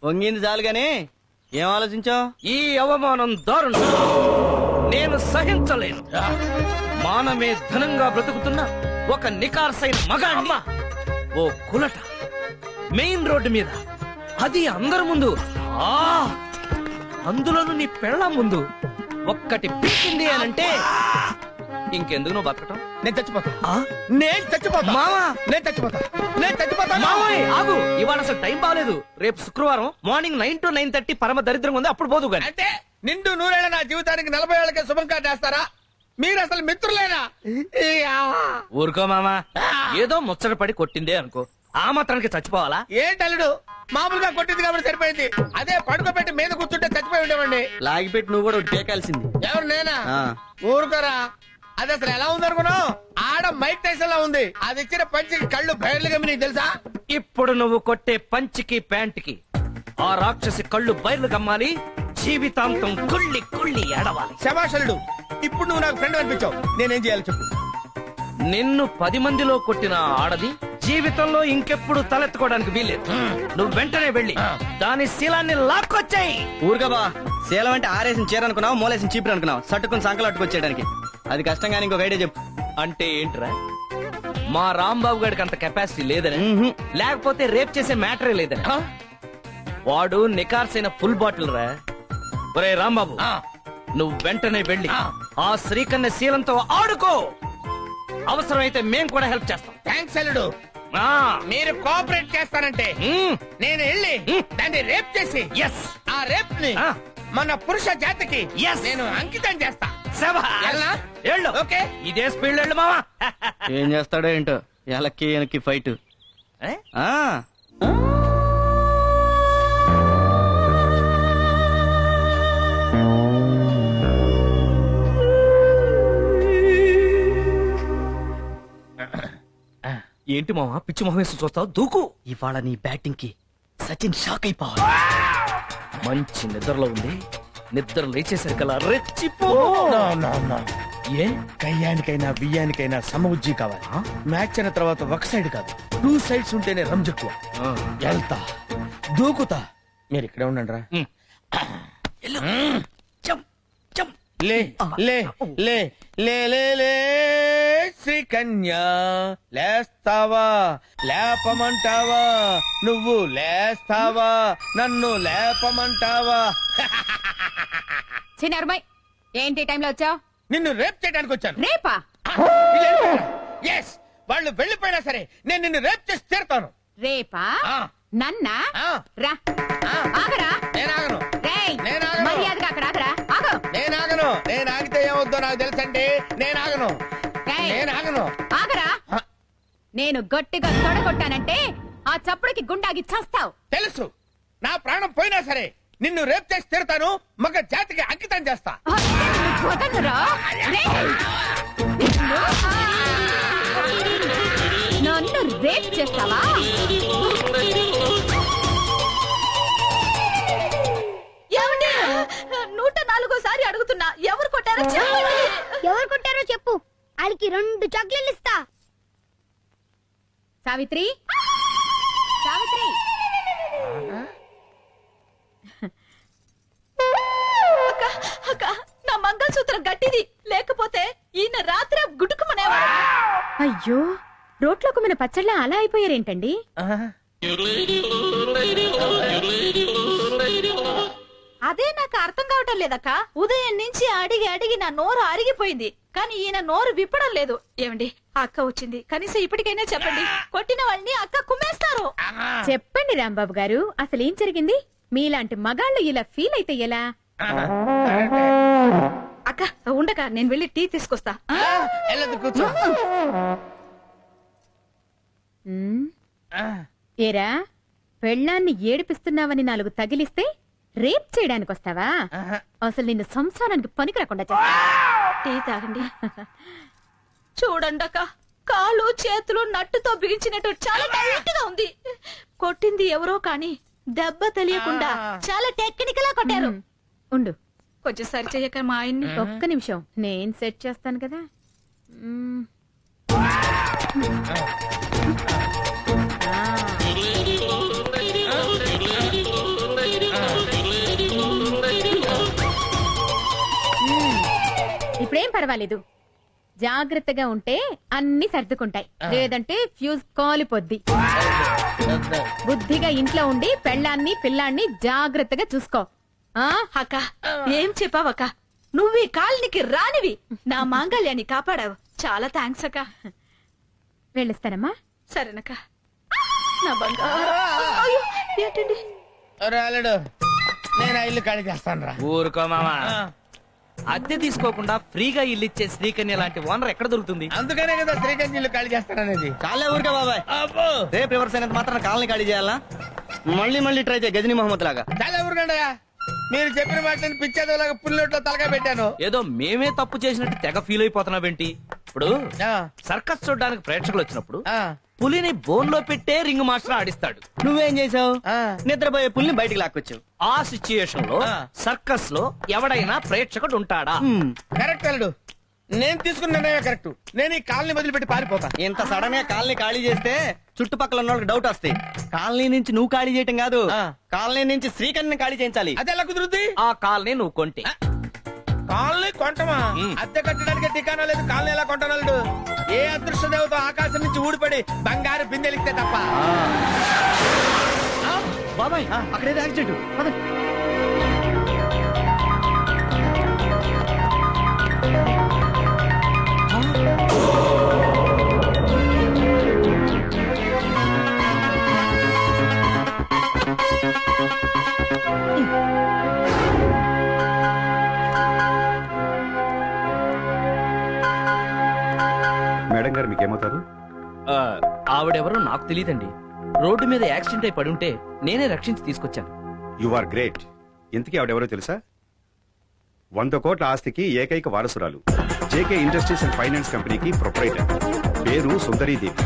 వంగింది చాలు గాని ఏం ఆలోచించావు? ఈ అవమానం దారుణం, నేను సహించలేను. మానమే ధనంగా బ్రతుకుతున్న ఒక నికార్సైన మగాణ్ణి ఓ కులట మెయిన్ రోడ్డు మీద, అది అందరి ముందు, అందులోనూ నీ పెళ్ళ ముందు ఒక్కటి పీకింది అనంటే ఇంకెందుకు నువ్వు బతకటం? నేను చచ్చిపోతా. నేను చచ్చిపోతా మావా, నేను చచ్చిపోతా. నేను చచ్చిపోతా. మావయ్య ఆగు, ఇవాళ అసలు టైం బాగాలేదు. రేపు శుక్రవారం మార్నింగ్ 9 to 9:30 పరమ దరిద్రంగా ఉంది, అప్పుడు పోదు గాని. అంటే నిండు 100 ఏళ్ల నా జీవితానికి 40 ఏళ్ళకే శుభం కార్డు వేస్తారా? మీరు అసలు మిత్రులేనా? ఊరుకో మామా, ఏదో ముచ్చట పడి కొట్టిందే అనుకో, ఆ మాత్రానికి చచ్చిపోవాలా? ఏంటల్లుడు, మామూలుగా కొట్టింది కాబట్టి సరిపోయింది. అదే పడుకోబెట్టి మీద కూర్చుంటే చచ్చిపోయి ఉండేవండి. లాగిపెట్టి నువ్వు కూడా టేకాల్సింది. ఎవరు నేనా? ఆ. ఊరుకోరా. అది అసలు ఎలా ఉందనుకున్నావు? ఆడ మైక్ టైసన్ లా ఉంది. అది ఇచ్చిన పంచికి కళ్ళు బయర్లు గమ్మి, నీకు తెలుసా? ఇప్పుడు నువ్వు కొట్టే పంచికి ప్యాంట్కి ఆ రాక్షసి కళ్ళు బయలు కమ్మాలి, జీవితాంతం కుళ్ళి కుళ్ళి ఏడవాలి. శభాషలుడు, ఇప్పుడు నువ్వు నాకు ఫ్రెండ్ అనిపించావు. నేనేం చేయాలి చెప్పు? నిన్ను 10 మందిలో కొట్టిన ఆడది జీవితంలో ఇంకెప్పుడు తలెత్తుకోవడానికి వీల్లేదు. నువ్వు వెంటనే వెళ్ళి దాని శీలాన్ని లాక్కొచ్చాయి. ఊరుగా బా, శీలం అంటే ఆరేసిన చీర అనుకున్నావు, మూలేసిన చీపురు అనుకున్నావు, సట్టుకుని సంకలు అట్టుకొచ్చేయడానికి. అది కష్టంగానే ఇంకొక ఐడియా చెప్పు. అంటే ఏంట్రా, మా రాంబాబు గారికి అంత కెపాసిటీ లేదని, లేకపోతే రేప్ చేసే మ్యాటరే లేదని? వాడు నికార్సైన ఫుల్ బాటిల్ రా. ఒరే రాంబాబు, నువ్వు వెంటనే వెళ్ళి ఆ శ్రీకన్య శీలంతో ఆడుకో. అవసరమైతే మేం కూడా హెల్ప్ చేస్తాం. థ్యాంక్స్ అల్లుడు. మీరు కోఆపరేట్ చేస్తానంటే నేను వెళ్ళి దాన్ని రేప్ చేసి ఆ రేప్ ని మన పురుష జాతికి నేను అంకితం చేస్తా. ఓకే, ఇదే స్పీడ్ వెళ్ళు మావా. ఏం చేస్తాడో ఏంటో, ఎలక్కి వెనక్కి ఫైట్. ఏంటి మావా పిచ్చి మొహం వేసి చూస్తావు? దూకు. ఇవాళ నీ బ్యాటింగ్ కి సచిన్ షాక్ అయిపోవాలి. మంచి నిద్రలో ఉంది, నిద్ర లేచేసరికల్లా రెచ్చిపో. ఏ కయ్యానికైనా బియ్యానికైనా సమవుజ్జి కావాలి. మ్యాచ్ అయిన తర్వాత ఒక సైడ్ కాదు, 2 sides ఉంటేనే రంజక్కువ. వెళ్తా, దూకుతా. మీరు ఇక్కడే ఉండండి రా. లే లే లే లే లే లే శ్రీకన్యా, లేస్తావా లేపమంటావా? నువ్వు లేస్తావా నన్ను లేపమంటావా? చిన్నరుమై, ఏంటి టైంలో వచ్చావు? నిన్ను రేప్ చేయడానికి వచ్చాను. రేపా? ఎస్, వాళ్ళు వెళ్ళిపోయినా సరే నేను నిన్ను రేప్ చేసి తీరుతాను. రేపా? నన్నా? రా. ఆగరా. నేను ఆగను. మర్యాదగా అక్కడ ఆగరా. ఆగు. నేను ఆగను. నేను ఆగితే ఏమవుద్దో నాకు తెలుసండి. నేను ఆగను. నేను ఆగను. ఆగరా. నేను గట్టిగా తొడగొట్టానంటే ఆ చప్పుడుకి గుండాగి చస్తావు. తెలుసు. నా ప్రాణం పోయినా సరే నిన్ను రేప్ చేసి తీరుతాను. మగ జాతికి అంకితం చేస్తా. నన్ను రేప్ చేస్తావా? 104 అడుగుతున్నా, ఎవరు కొట్టారో చెప్పండి. ఎవరు కొట్టారో చెప్పు, వాళ్ళకి 2 చాక్లెట్లు ఇస్తా. సావిత్రి, సావిత్రి. అక్క, నా మంగళసూత్రం గట్టిది, లేకపోతే ఈయన రాత్రి గుడుకుమనేవాడు. అయ్యో, రోట్లోకి మన పచ్చళ్ళ అలా అయిపోయారేంటండి? అదే నాకు అర్థం కావటం లేదక్క. ఉదయం నుంచి అడిగి అడిగి నా నోరు అరిగిపోయింది, కానీ ఈయన నోరు విప్పడం లేదు. ఏమండి, అక్క వచ్చింది, కనీసం ఇప్పటికైనా చెప్పండి. కొట్టిన వాళ్ళని అక్క కుమ్మేస్తారు. చెప్పండి రాంబాబు గారు, అసలు ఏం జరిగింది? మీలాంటి మగాళ్ళు ఇలా ఫీల్ అయితే ఎలా? అక్క ఉండక, నేను వెళ్ళి టీ తీసుకొస్తా. కూర్చో. ఏరా, పెళ్ళాన్ని ఏడిపిస్తున్నావని 4 తగిలిస్తే రేప్ చేయడానికి వస్తావా? అసలు నిన్ను సంసారానికి పనికి రాకుండా చేస్తా. టీ తాగండి. చూడండి అక్క, కాళ్ళు చేతులు నట్టుతో బిగించినట్టు చాలా టైట్ గా ఉంది. కొట్టింది ఎవరో కానీ దెబ్బ తెలియకుండా చాలా టెక్నికల్ గా కొట్టారు. ఉండు, కొంచెం సరి చెయ్యక మా ఆయన్ని. ఒక్క నిమిషం, నేను సెట్ చేస్తాను కదా. ఏం పర్వాలేదు. జాగ్రత్తగా ఉంటే అన్ని సర్దుకుంటాయి, లేదంటే ఫ్యూజ్ కాలిపోద్ది. బుద్ధిగా ఇంట్లో ఉండి పెళ్ళాన్ని పిల్లాన్ని జాగ్రత్తగా చూసుకో. ఆ అక్క ఏం చెప్పావక్క, నువ్వు ఈ కాలనికి రానివి నా మాంగళ్యాన్ని కాపాడావు. చాలా థ్యాంక్స్ అక్క. వెళ్ళిస్తానమ్మా. సరేనక్క. నా బంగారు అయ్యో, ఏంటండి రాలేడు, నేను ఆ ఇల్లు ఖాళీ చేస్తాను రా. ఊరుకో మామా, అద్దె తీసుకోకుండా ఫ్రీగా ఇల్లు ఇచ్చే శ్రీకన్య లాంటి ఓనర్ ఎక్కడ దొరుకుతుంది? అందుకనే కదా శ్రీకాంత్ ఇల్లు ఖాళీ చేస్తాననేది. చాలే ఊరికే బాబాయ్, అబ్బో రేపు రివర్స్ అయినంత మాత్రం కాలనీ ఖాళీ చేయాలా? మళ్ళీ మళ్ళీ ట్రై చేయ గజనీ మహమ్మద్ లాగా. చాలా ఊరుకండగా, మీరు చెప్పిన మాటలను పిచ్చేదోలాగా పుల్లొట్లో తలగా పెట్టాను. ఏదో మేమే తప్పు చేసినట్టు తెగ ఫీల్ అయిపోతున్నావేంటి? ఇప్పుడు సర్కస్ చూడడానికి ప్రేక్షకులు వచ్చినప్పుడు పులిని బోన్ లో పెట్టే రింగ్ మాస్టర్ ఆడిస్తాడు. నువ్వేం చేసావు? ఆ. నిద్రపోయే పుల్ని బయటికి లాక్కొచ్చావు. ఆ సిచ్యుయేషన్ లో ఆ. సర్కస్ లో ఎవడైనా ప్రేక్షకుడు ఉంటాడా? కరెక్ట్ అల్లుడు, నేను తీసుకున్న నిర్ణయం కరెక్ట్. నేను ఈ కాలనీ వదిలిపెట్టి పారిపోతా. ఇంత సడన్ గా కాలనీ ఖాళీ చేస్తే చుట్టుపక్కల ఉన్న వాళ్ళకి డౌట్ వస్తాయి. కాలనీ నుంచి నువ్వు ఖాళీ చేయటం కాదు, ఆ. కాలనీ నుంచి శ్రీకన్యని ఖాళీ చేయించాలి. అది ఎలా కుదురుద్ది? ఆ కాలనీ నువ్వు కొంటే కాలనీ కొంటమా? అద్దె కట్టడానికి ఠికానా లేదు. కాలనీ ఎలా కొంటాను అల్లుడు? ఏ అదృష్ట దేవత ఆకాశం నుంచి ఊడిపడి బంగారు బిందెలిస్తే తప్ప. బాబాయ్ అక్కడేదో యాక్సిడెంట్. మేడం గారు మీకేమవుతారు? ఆ, ఆవిడెవరో నాకు తెలియదండి. రోడ్డు మీద యాక్సిడెంట్ అయి పడుంటే నేనే రక్షించి తీసుకొచ్చాను. You are great. ఇంతకీ ఆవిడెవరో తెలుసా? 100 కోట్ల ఆస్తికి ఏకైక వారసురాలు. జేకే ఇండస్ట్రీస్ అండ్ ఫైనాన్స్ కంపెనీకి ప్రొపరైటర్. పేరు సుందరీదేవి.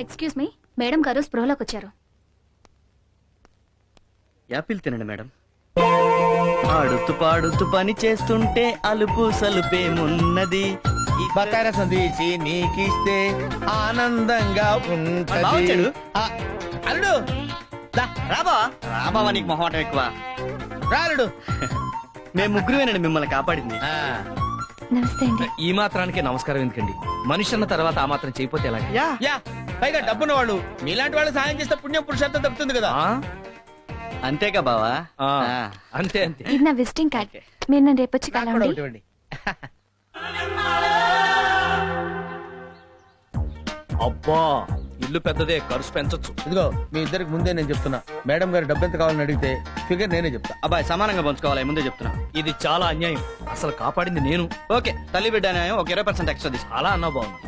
ఎక్స్క్యూజ్ మీ, మేడం గారు స్పృహలోకి వచ్చారు. యాపిల్ తినండి మేడం. ఆడుతూ పాడుతూ పని చేస్తుంటే అలుపు సలుపేమున్నది. బకార సందేశి నీకిస్తే ఆనందంగా బావొచ్చాడు. ఉంటది. ఆ, అల్లుడు దా, రాబా రాబావా, నీకు మొహమాటం ఎక్కువ. రా అల్లుడు. మేము ముగ్గురువేనండి మిమ్మల్ని కాపాడింది. ఆ, నమస్తే అండి. ఈ మాత్రానికి నమస్కారం ఎందుకండి? మనిషి అన్న తర్వాత ఆ మాత్రం చేయపోతే ఎలాగ? యా యా, పైగా డబ్బున్న వాళ్ళు మీలాంటి వాళ్ళు సాయం చేస్తే పుణ్యం పురుషార్థం దక్కుతుంది కదా. ఆ? అంతేగా బావా. ఆ, ఆ. అంతే అంతే. ఇది నా విజిటింగ్ కార్డ్. మీరు నన్ను రేపు వచ్చి నాకు కూడా కలవండి. ఒకటి ఇవ్వండి. అబ్బా, ఇల్లు పెద్దదే, ఖర్చు పెంచొచ్చు. ఇదిగో మీ ఇద్దరికి ముందే నేను చెప్తున్నా, మేడం గారు డబ్బు ఎంత కావాలని అడిగితే ఫిగర్ నేనే చెప్తా. అబ్బాయి సమానంగా పంచుకోవాలి, ముందే చెప్తున్నా. ఇది చాలా అన్యాయం. అసలు కాపాడింది నేను. ఓకే, తల్లి బిడ్డ న్యాయం, ఒక 20% ఎక్స్ట్రా తీసుకో. అలా అన్నా బాగుంది.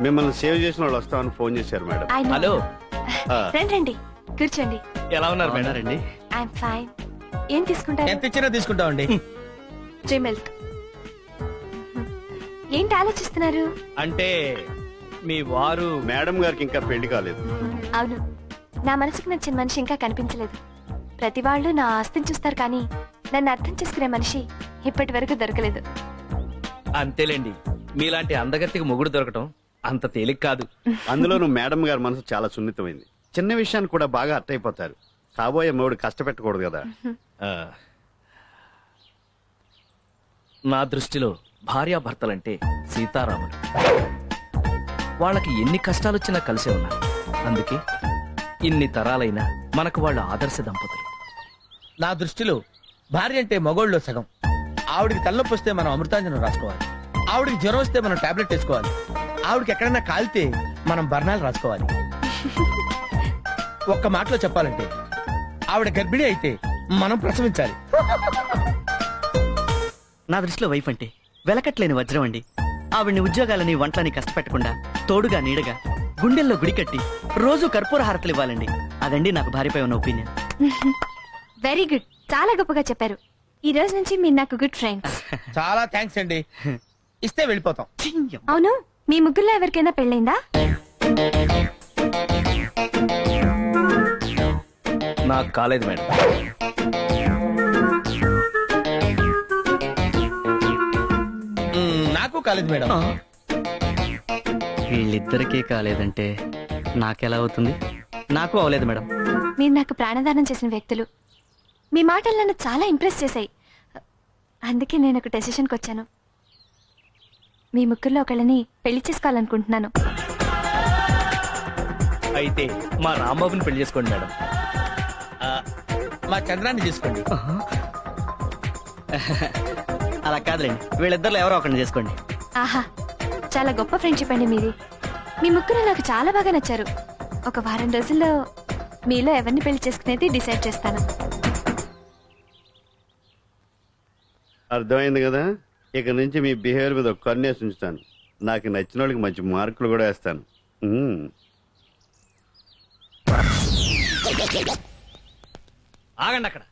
మిమ్మల్ని సేవ్ చేసిన వాళ్ళు వస్తామని ఫోన్ చేశారు మేడం. I know. హలో, రండి రండి, కూర్చోండి. ఎలా ఉన్నారు మేడం? రండి. I'm fine. ఏం తీసుకుంటారు? ఎంత ఇచ్చినా తీసుకుంటామండి. 3 మిల్క్. ఏంటి ఆలోచిస్తున్నారు? అంటే మీ వారు మేడం గారికి ఇంకా పెళ్లి కాలేదు. అవును, నా మనసుకు నచ్చిన మనిషి ఇంకా కనిపించలేదు. ప్రతి వాళ్ళు నా ఆస్తిని చూస్తారు కానీ నన్ను అర్థం చేసుకునే మనిషి ఇప్పటి వరకు దొరకలేదు. అంతేలేండి, మీలాంటి అందగత్తికి మొగుడు దొరకటం అంత తేలిక కాదు. అందులోనూ మేడం గారి మనసు చాలా సున్నితమైంది. చిన్న విషయాన్ని కూడా బాగా అర్థైపోతారు. కాబోయే మూడు కష్టపెట్టకూడదు కదా. ఆ, నా దృష్టిలో భార్యాభర్తలంటే సీతారాములు. వాళ్ళకి ఎన్ని కష్టాలొచ్చినా కలిసే ఉన్నారు. అందుకే ఇన్ని తరాలైనా మనకు వాళ్ళు ఆదర్శ దంపతులు. నా దృష్టిలో భార్య అంటే మగోళ్ళలో సగం. ఆవిడికి తలనొప్పి వస్తే మనం అమృతాంజనం రాసుకోవాలి. ఆవిడికి జ్వరం వస్తే మనం టాబ్లెట్ వేసుకోవాలి. ఆవిడకి ఎక్కడైనా కాలితే మనం బర్ణాలు రాసుకోవాలి. ఒక్క మాటలో చెప్పాలంటే ఆవిడ గర్భిణి అయితే మనం ప్రసవించాలి. నా దృష్టిలో వైఫ్ అంటే వెలకట్లేని వజ్రం అండి. ఆవిడ్ని ఉద్యోగాలని వంటలని కష్టపెట్టకుండా తోడుగా నీడగా గుండెల్లో గుడి కట్టి రోజు కర్పూర హారతలు ఇవ్వాలండి. అదండి నాకు భార్యపై ఉన్న ఒపీనియన్. వెరీ గుడ్, చాలా గొప్పగా చెప్పారు. ఈ రోజు నుంచి మీరు నాకు గుడ్ ఫ్రెండ్స్. చాలా థ్యాంక్స్ అండి. ఇస్తే వెళ్ళిపోతాం. అవును, మీ ముగ్గురులో ఎవరికైనా పెళ్ళైందా? నాకు కాలేదు మేడం. నాకు కాలేదు మేడం. వీళ్ళిద్దరికీ కాలేదంటే నాకెలా అవుతుంది? నాకు అవలేదు మేడం. మీరు నాకు ప్రాణదానం చేసిన వ్యక్తులు. మీ మాటలు నన్ను చాలా ఇంప్రెస్ చేశాయి. అందుకే నేను ఒక డెసిషన్కి వచ్చాను. మీ ముగ్గురులో ఒకళ్ళని పెళ్లి చేసుకోవాలనుకుంటున్నాను. అయితే మా రాంబాబుని పెళ్లి చేసుకోండి మేడం. మా చంద్రాన్ని తీసుకోండి. అలా కాదులేండి, వీళ్ళిద్దరిలో ఎవరో ఒకరిని చేసుకోండి. ఆహా, చాలా గొప్ప ఫ్రెండ్షిప్ అండి మీది. మీ ముగ్గురు నాకు చాలా బాగా నచ్చారు. ఒక వారం రోజుల్లో మీలో ఎవరిని పెళ్లి చేసుకునేది డిసైడ్ చేస్తాను. అర్థమైంది కదా. ఇక నుంచి మీ బిహేవియర్ మీద ఒక కన్నేసి ఉంచుతాను. నాకు నచ్చిన వాళ్ళకి మంచి మార్కులు కూడా వేస్తాను. ఆగండి అక్కడ.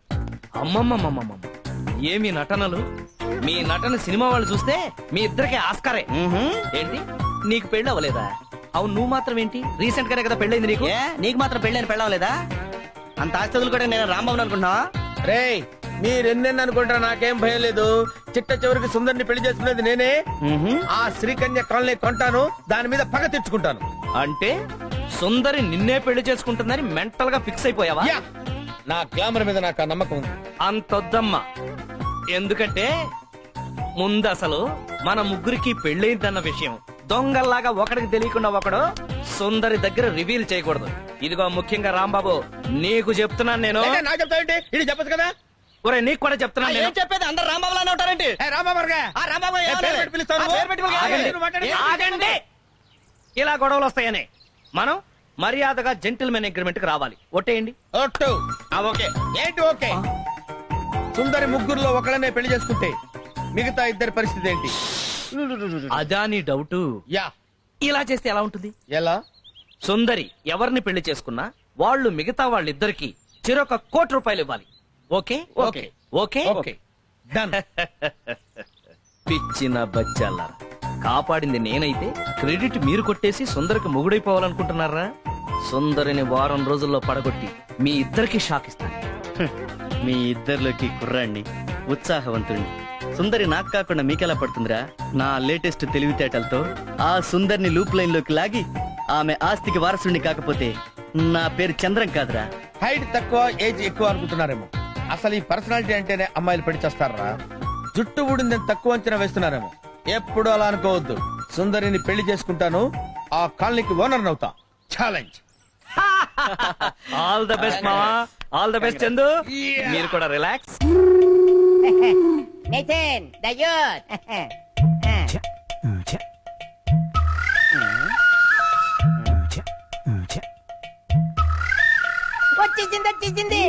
అమ్మమ్మమ్మమ్మమ్మ, ఏమి నటనలు! మీ నటన సినిమా వాళ్ళు చూస్తే మీ ఇద్దరికి ఆస్కారే. ఏంటి, నీకు పెళ్ళి అవ్వలేదా? అవును, నువ్వు మాత్రం ఏంటి, రీసెంట్ గానే కదా పెళ్ళైంది నీకు. నీకు మాత్రం పెళ్ళని పెళ్ళవలేదా? అంత ఆస్తులు కూడా నేను రాంబాబుని అనుకుంటున్నా. రేయ్, మీరెన్నెన్ని అనుకుంటారా, నాకేం భయం లేదు. చిట్ట చివరికి సుందరిని పెళ్లి చేసుకునేది నేనే. ఆ శ్రీకన్య కాలనీ కొంటాను, దాని మీద పగ తెచ్చుకుంటాను. అంటే సుందరి నిన్నే పెళ్లి చేసుకుంటుందని మెంటల్ గా ఫిక్స్ అయిపోయావా? యా, నా గ్లామర్ మీద నాకు ఆ నమ్మకం ఉంది. అంతొద్దమ్మా. ఎందుకంటే ముందు అసలు మన ముగ్గురికి పెళ్ళైందన్న విషయం దొంగల్లాగా ఒకడికి తెలియకుండా ఒకడు సుందరి దగ్గర రివీల్ చేయకూడదు. ఇదిగో ముఖ్యంగా రాంబాబు, నీకు చెప్తున్నాను నేను. నాకు చెప్తావేంటి? ఇది చెప్పచ్చు కదా. ఒరే, నీకు కూడా చెప్తున్నాను నేను. చెప్పేది అందరు రాంబాబులానే ఉంటారంటే ఆగండి. ఇలా గొడవలు వస్తాయని మనం మర్యాదగా జెంటిల్మెన్ అగ్రిమెంట్ కి రావాలి. ఒట్టేయండి. ఒట్టు. ఓకే. ఏంటి ఓకే? సుందరి ముగ్గురులో ఒకళ్ళనే పెళ్లి చేసుకుంటే మిగతా ఇద్దరి పరిస్థితి ఏంటి? అదా నీ డౌటు? యా. ఇలా చేస్తే ఎలా ఉంటుంది? ఎలా? సుందరి ఎవరిని పెళ్లి చేసుకున్నా వాళ్ళు మిగతా వాళ్ళిద్దరికి చెరొక ₹1,00,00,000 ఇవ్వాలి. Okay okay okay okay, done. పిచ్చిన బచ్చాల, కాపాడింది నేనైతే క్రెడిట్ మీరు కొట్టేసి సుందరికి మొగుడైపోవాలనుకుంటున్నారా? సుందరిని వారం రోజుల్లో పడగొట్టి మీ ఇద్దరికి షాక్ ఇస్తాను. మీ ఇద్దరిలోకి కుర్రాణ్ణి, ఉత్సాహవంతుణ్ణి. సుందరి నాకు కాకుండా మీకెలా పడుతుందిరా? నా లేటెస్ట్ తెలివితేటలతో ఆ సుందరిని లూప్ లైన్ లోకి లాగి ఆమె ఆస్తికి వారసుని కాకపోతే నా పేరు చంద్రం కాదురా. హైట్ తక్కువ, ఏజ్ ఎక్కువ అనుకుంటున్నారేమో. అసలు ఈ పర్సనాలిటీ అంటేనే అమ్మాయిలు పెళ్లి చేస్తారా? జుట్టు ఊడిందని తక్కువ అంచనా వేస్తున్నారేమో. ఎప్పుడు అలా అనుకోవద్దు. సుందరిని పెళ్లి చేసుకుంటాను, ఆ కాలనీకి ఓనర్ అవుతా. ఛాలెంజ్. ఆల్ ద బెస్ట్ మావా, ఆల్ ద బెస్ట్ చందు. మీరు కూడా రిలాక్స్. Nathan, the youth. వచ్చేసింది.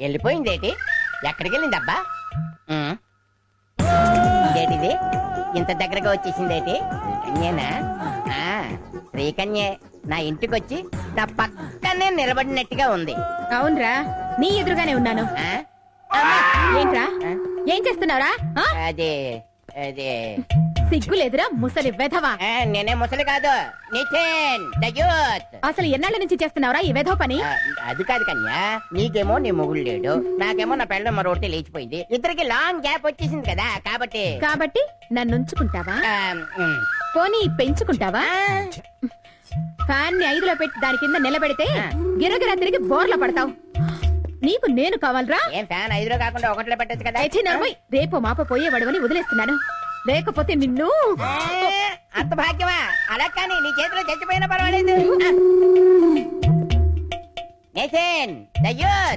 వెళ్ళిపోయిందేటి? ఎక్కడికి వెళ్ళిందబ్బా? ఇదేటిది ఇంత దగ్గరగా వచ్చేసిందేటి? శ్రీకన్యేనా? శ్రీకన్యే నా ఇంటికి వచ్చి నా పక్కనే నిలబడినట్టుగా ఉంది. అవునరా, నీ ఎదురుగానే ఉన్నాను. ఏంట్రా, ఏం చేస్తున్నావురా? అదే అదే సిగ్గులేదురా ముసలి వెధవా? నేనే ముసలి కాదు, నితిన్ ద యూత్. అసలు ఎన్నాళ్ళ నుంచి చేస్తున్నావురా ఈ వెధవ పని? అది కాదు కన్యా, నీకేమో నీ మొగుడు లేడు, నాకేమో నా పెళ్ళ మరొకటి లేచిపోయింది. ఇద్దరికి లాంగ్ గ్యాప్ వచ్చేసింది కదా, కాబట్టి నన్ను ఉంచుకుంటావా? ఉమ్. పోనీ పెంచుకుంటావా? ఫ్యాన్ ని 5లో పెట్టి దాని కింద నిలబెడితే గిరగిరా తిరిగి బోర్ల పడతావు. నీకు నేను కావాలరా? ఏం ఫ్యాన్ 5లో కాకుండా 1లో పెట్టచ్చు కదా? రేపు మాప పోయేవాడవని వదిలేస్తున్నాను, లేకపోతే నిన్ను. అంత భాగ్యమా? అలా కానీ నీ చేతిలో చచ్చిపోయినా పర్వాలేదు. Nesan the youth.